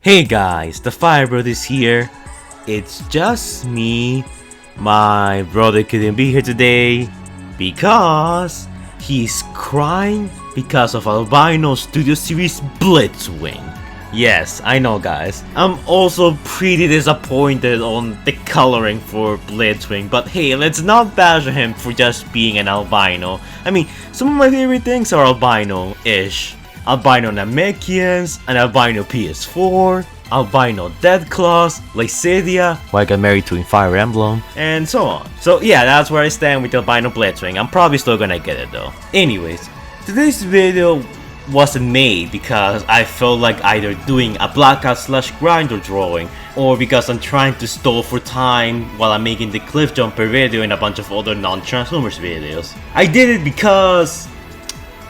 Hey guys, the Firebird is here. It's just me. My brother couldn't be here today because he's crying because of Albino Studio Series Blitzwing. Yes, I know guys. I'm also pretty disappointed on the coloring for Blitzwing, but hey, let's not bash him for just being an albino. I mean, some of my favorite things are albino-ish. Albino Namekians, an albino PS4, albino Deadclaws, Lycidia, who I got married to in Fire Emblem, and so on. So yeah, that's where I stand with albino Blitzwing. I'm probably still gonna get it though. Anyways, today's video wasn't made because I felt like either doing a Blackout/Grinder drawing or because I'm trying to stall for time while I'm making the Cliff Jumper video and a bunch of other non-Transformers videos. I did it because,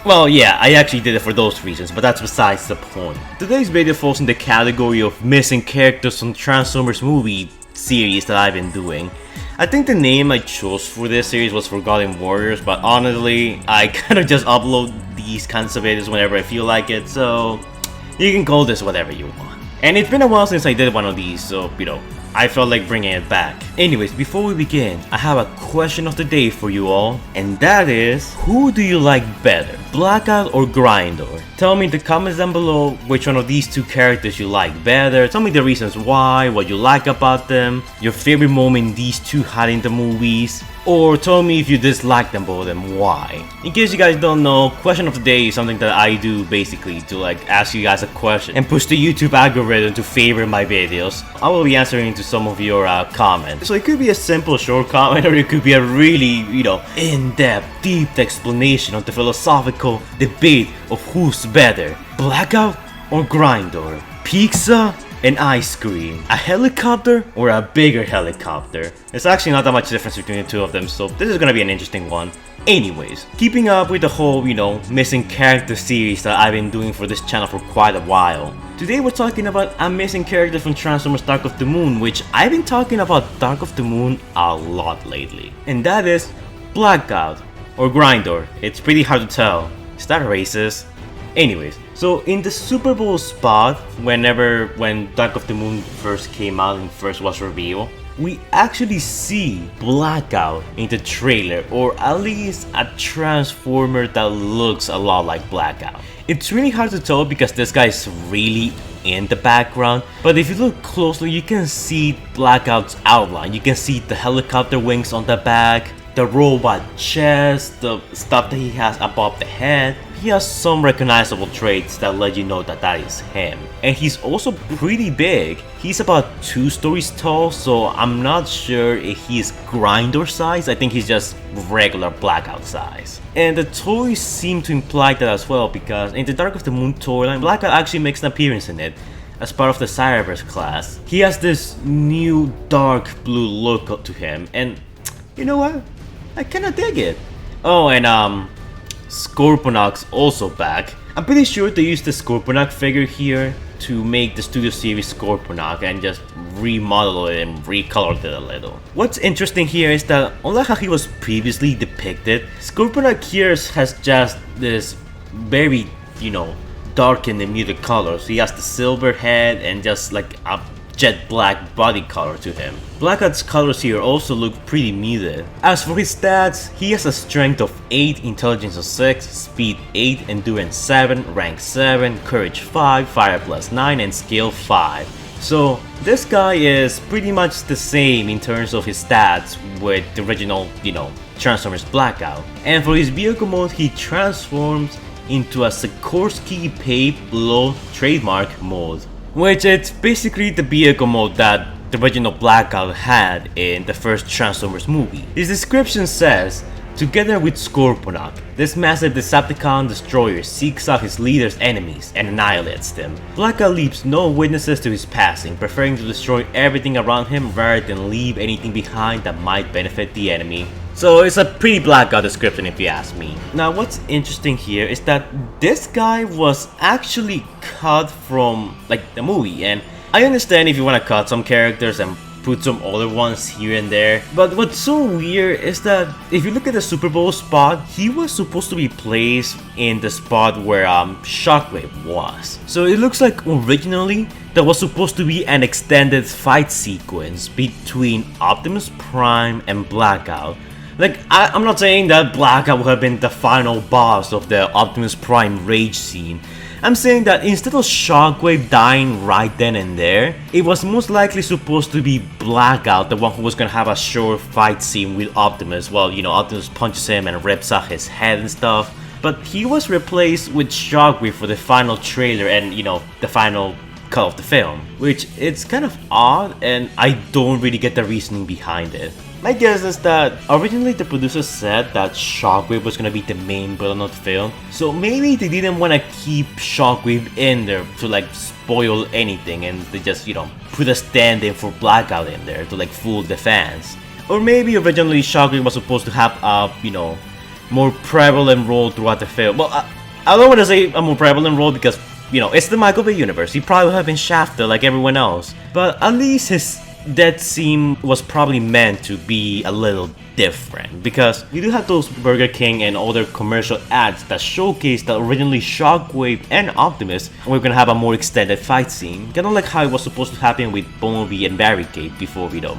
well, yeah, I actually did it for those reasons, but that's besides the point. Today's video falls in the category of missing characters from Transformers movie series that I've been doing. I think the name I chose for this series was Forgotten Warriors, but honestly, I kinda just upload these kinds of videos whenever I feel like it, so you can call this whatever you want. And it's been a while since I did one of these, so, you know, I felt like bringing it back. Anyways, before we begin, I have a question of the day for you all, and that is, who do you like better, Blackout or Grinder? Tell me in the comments down below which one of these two characters you like better. Tell me the reasons why, what you like about them, your favorite moment these two had in the movies, or tell me if you dislike them both and why. In case you guys don't know, question of the day is something that I do basically to like ask you guys a question and push the YouTube algorithm to favor my videos. I will be answering to some of your comments. So it could be a simple short comment, or it could be a really, you know, in-depth, deep explanation of the philosophical debate of who's better, Blackout or Grinder, pizza and ice cream, a helicopter or a bigger helicopter. There's actually not that much difference between the two of them, so this is gonna be an interesting one. Anyways, keeping up with the whole, you know, missing character series that I've been doing for this channel for quite a while. Today we're talking about a missing character from Transformers Dark of the Moon, which I've been talking about Dark of the Moon a lot lately. And that is Blackout or Grinder. It's pretty hard to tell. Is that racist? Anyways, so in the Super Bowl spot, when Dark of the Moon first came out and first was revealed, we actually see Blackout in the trailer, or at least a Transformer that looks a lot like Blackout. It's really hard to tell because this guy is really in the background, but if you look closely you can see Blackout's outline. You can see the helicopter wings on the back, the robot chest, the stuff that he has above the head. He has some recognizable traits that let you know that that is him. And he's also pretty big. He's about 2 stories tall, so I'm not sure if he's Grinder size. I think he's just regular Blackout size. And the toys seem to imply that as well, because in the Dark of the Moon toyline, Blackout actually makes an appearance in it as part of the Cyberverse class. He has this new dark blue look to him, and you know what? I kinda dig it. Oh, and Scorponok's also back. I'm pretty sure they used the Scorponok figure here to make the Studio Series Scorponok and just remodel it and recolored it a little. What's interesting here is that, unlike how he was previously depicted, Scorponok here has just this very, you know, darkened and muted colors. He has the silver head and just like a jet black body color to him. Blackout's colors here also look pretty muted. As for his stats, he has a strength of 8, intelligence of 6, speed 8, endurance 7, rank 7, courage 5, fire plus 9, and skill 5. So this guy is pretty much the same in terms of his stats with the original, you know, Transformers Blackout. And for his vehicle mode, he transforms into a Sikorsky Paved Low trademark mode, which it's basically the vehicle mode that the original Blackout had in the first Transformers movie. His description says, together with Scorponok, this massive Decepticon destroyer seeks out his leader's enemies and annihilates them. Blackout leaves no witnesses to his passing, preferring to destroy everything around him rather than leave anything behind that might benefit the enemy. So it's a pretty Blackout description if you ask me. Now what's interesting here is that this guy was actually cut from like the movie, and I understand if you want to cut some characters and put some other ones here and there. But what's so weird is that if you look at the Super Bowl spot, he was supposed to be placed in the spot where Shockwave was. So it looks like originally there was supposed to be an extended fight sequence between Optimus Prime and Blackout. Like, I'm not saying that Blackout would have been the final boss of the Optimus Prime rage scene. I'm saying that instead of Shockwave dying right then and there, it was most likely supposed to be Blackout, the one who was gonna have a short fight scene with Optimus. Well, you know, Optimus punches him and rips out his head and stuff. But he was replaced with Shockwave for the final trailer and, you know, the final cut of the film. Which, it's kind of odd, and I don't really get the reasoning behind it. My guess is that originally the producers said that Shockwave was gonna be the main villain of the film, so maybe they didn't want to keep Shockwave in there to like spoil anything, and they just, you know, put a stand-in for Blackout in there to like fool the fans. Or maybe originally Shockwave was supposed to have a, you know, more prevalent role throughout the film. Well, I don't want to say a more prevalent role because, you know, it's the Michael Bay universe. He probably would have been shafted like everyone else, but at least his that scene was probably meant to be a little different, because you do have those Burger King and other commercial ads that showcase that originally Shockwave and Optimus were gonna have a more extended fight scene, kind of like how it was supposed to happen with Bumblebee and Barricade before, you know,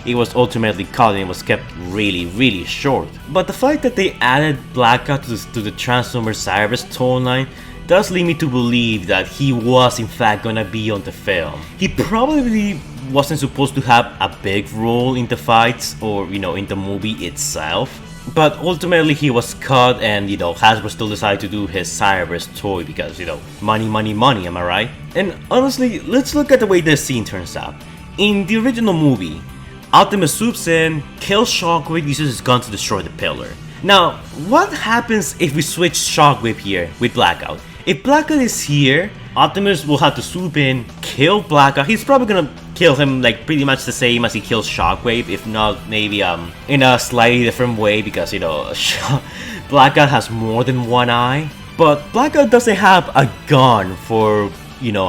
it was ultimately cut and was kept really short. But the fact that they added Blackout to the Transformers Cyberverse toyline does lead me to believe that he was in fact gonna be on the film. He probably wasn't supposed to have a big role in the fights or, you know, in the movie itself, but ultimately he was cut, and, you know, Hasbro still decided to do his Cyberverse toy because, you know, money, am I right? And honestly, let's look at the way this scene turns out. In the original movie, Optimus swoops in, kills Shockwave, uses his gun to destroy the pillar. Now, what happens if we switch Shockwave here with Blackout? If Blackout is here, Optimus will have to swoop in, kill Blackout. He's probably gonna kill him like pretty much the same as he kills Shockwave, if not maybe in a slightly different way, because, you know, Blackout has more than one eye. But Blackout doesn't have a gun for, you know,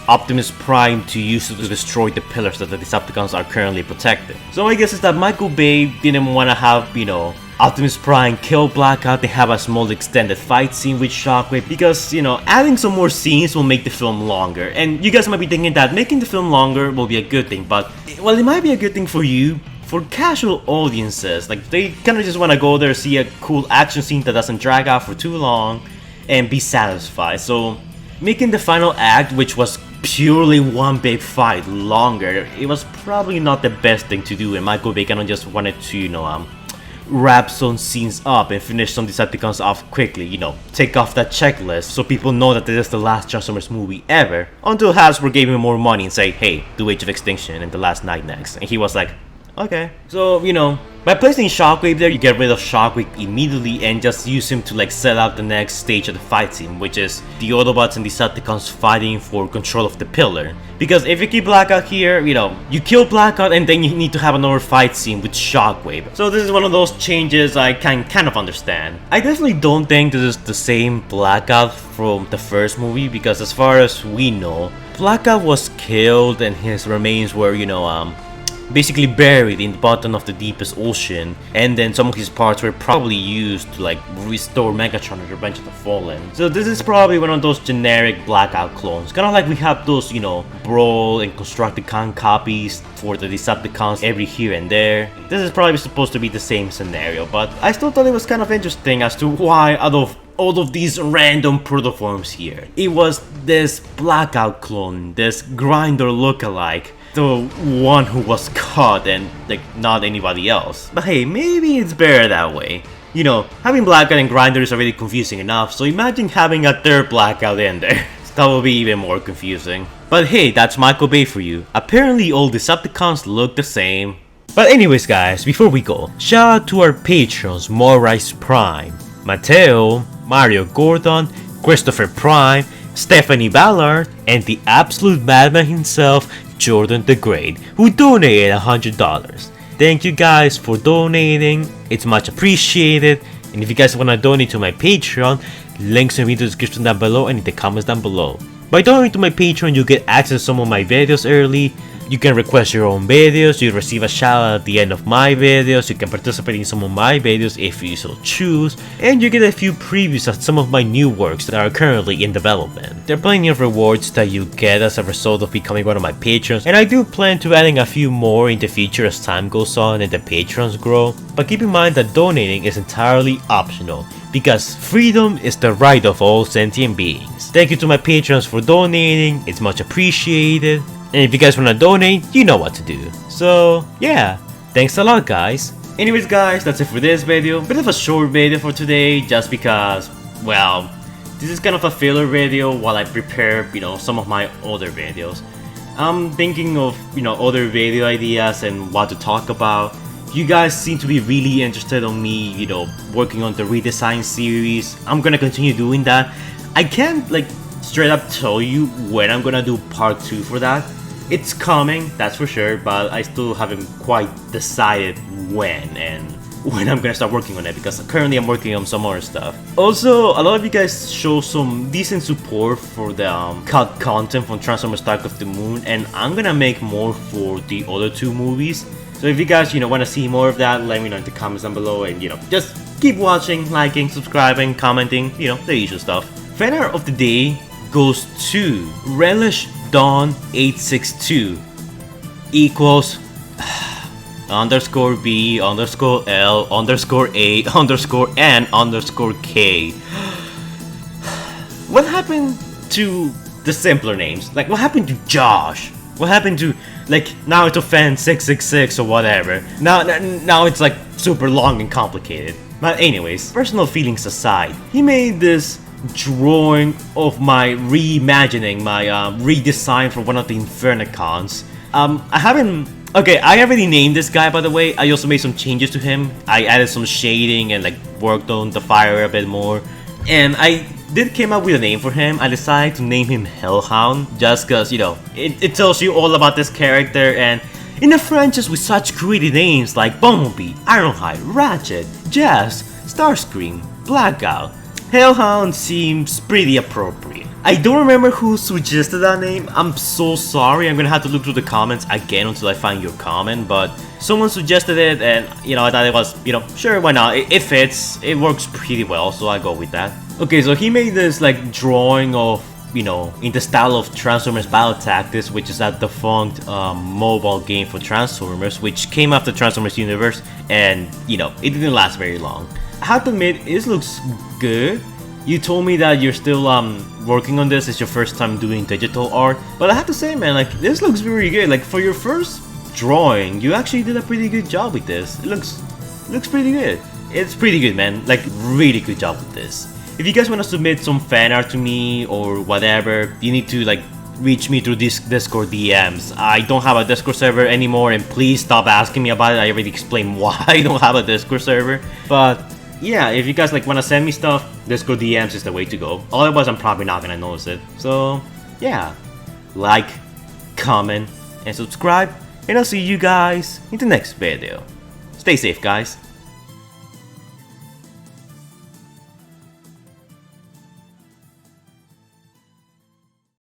Optimus Prime to use to destroy the pillars that the Decepticons are currently protecting. So my guess is that Michael Bay didn't want to have, you know, Optimus Prime kill Blackout. They have a small extended fight scene with Shockwave because, you know, adding some more scenes will make the film longer. And you guys might be thinking that making the film longer will be a good thing, but, well, it might be a good thing for you. For casual audiences, like, they kind of just want to go there, see a cool action scene that doesn't drag out for too long, and be satisfied. So making the final act, which was purely one big fight, longer, it was probably not the best thing to do, and Michael Bay kind of just wanted to, you know, wrap some scenes up and finish some Decepticons off quickly, you know, take off that checklist so people know that this is the last Transformers movie ever, until Hasbro gave him more money and say, hey, do Age of Extinction and The Last Night next, and he was like, okay. So, you know, by placing Shockwave there, you get rid of Shockwave immediately and just use him to like set out the next stage of the fight scene, which is the Autobots and Decepticons fighting for control of the pillar. Because if you keep Blackout here, you know, you kill Blackout and then you need to have another fight scene with Shockwave. So this is one of those changes I can kind of understand. I definitely don't think this is the same Blackout from the first movie, because as far as we know, Blackout was killed and his remains were, you know, basically buried in the bottom of the deepest ocean, and then some of his parts were probably used to like restore Megatron and Revenge of the Fallen. So this is probably one of those generic Blackout clones, kind of like we have those, you know, Brawl and Constructicon copies for the Decepticons every here and there. This is probably supposed to be the same scenario, but I still thought it was kind of interesting as to why out of all of these random protoforms here, it was this Blackout clone, this Grinder lookalike, the one who was caught and like not anybody else. But hey, maybe it's better that way. You know, having Blackout and Grinder is already confusing enough, so imagine having a third Blackout in there. That will be even more confusing. But hey, that's Michael Bay for you. Apparently all Decepticons look the same. But anyways guys, before we go, shout out to our patrons Morise Prime, Mateo, Mario Gordon, Christopher Prime, Stephanie Ballard, and the absolute madman himself, Jordan the Great, who donated $100. Thank you guys for donating, it's much appreciated. And if you guys want to donate to my Patreon, links in the video description down below and in the comments down below. By donating to my Patreon, you get access to some of my videos early, You can request your own videos, you receive a shout out at the end of my videos, you can participate in some of my videos if you so choose, and you get a few previews of some of my new works that are currently in development. There are plenty of rewards that you get as a result of becoming one of my patrons, and I do plan to adding a few more in the future as time goes on and the patrons grow, but keep in mind that donating is entirely optional, because freedom is the right of all sentient beings. Thank you to my patrons for donating, it's much appreciated, and if you guys wanna donate, you know what to do. So yeah, thanks a lot guys. Anyways guys, that's it for this video. Bit of a short video for today just because, well, this is kind of a filler video while I prepare, some of my other videos. I'm thinking of, other video ideas and what to talk about. You guys seem to be really interested on me, working on the redesign series. I'm gonna continue doing that. I can't straight up tell you when I'm gonna do part 2 for that. It's coming, that's for sure, but I still haven't quite decided when I'm gonna start working on it, because currently I'm working on some other stuff. Also, a lot of you guys show some decent support for the cut content from Transformers Dark of the Moon, and I'm gonna make more for the other 2 movies. So if you guys, want to see more of that, let me know in the comments down below, and just keep watching, liking, subscribing, commenting, the usual stuff. Fan art of the day goes to Relish Dawn 862 equals underscore B underscore L underscore A underscore N underscore K. What happened to the simpler names? What happened to Josh? What happened to, now it's a fan 666 or whatever. Now it's super long and complicated. But anyways, personal feelings aside, he made this drawing of my reimagining, my redesign for one of the Infernicons. I already named this guy, by the way. I also made some changes to him. I added some shading and worked on the fire a bit more. And I did came up with a name for him. I decided to name him Hellhound just cause, it tells you all about this character, and in a franchise with such creative names like Bumblebee, Ironhide, Ratchet, Jazz, Starscream, Blackout, Hellhound seems pretty appropriate. I don't remember who suggested that name. I'm so sorry. I'm gonna have to look through the comments again until I find your comment, but someone suggested it, and I thought it was, sure, why not? It fits, it works pretty well, so I go with that. Okay, so he made this drawing of, in the style of Transformers Battle Tactics, which is a defunct mobile game for Transformers, which came after Transformers Universe, and it didn't last very long. I have to admit, it looks good. You told me that you're still working on this, it's your first time doing digital art, but I have to say, man, this looks really good. For your first drawing, you actually did a pretty good job with this. It looks pretty good. It's pretty good, man. Really good job with this. If you guys want to submit some fan art to me or whatever, you need to reach me through this Discord DMs. I don't have a Discord server anymore, and please stop asking me about it. I already explained why I don't have a Discord server. But yeah, if you guys want to send me stuff, Discord DMs is the way to go. Otherwise, I'm probably not gonna notice it. So yeah, comment, and subscribe, and I'll see you guys in the next video. Stay safe, guys.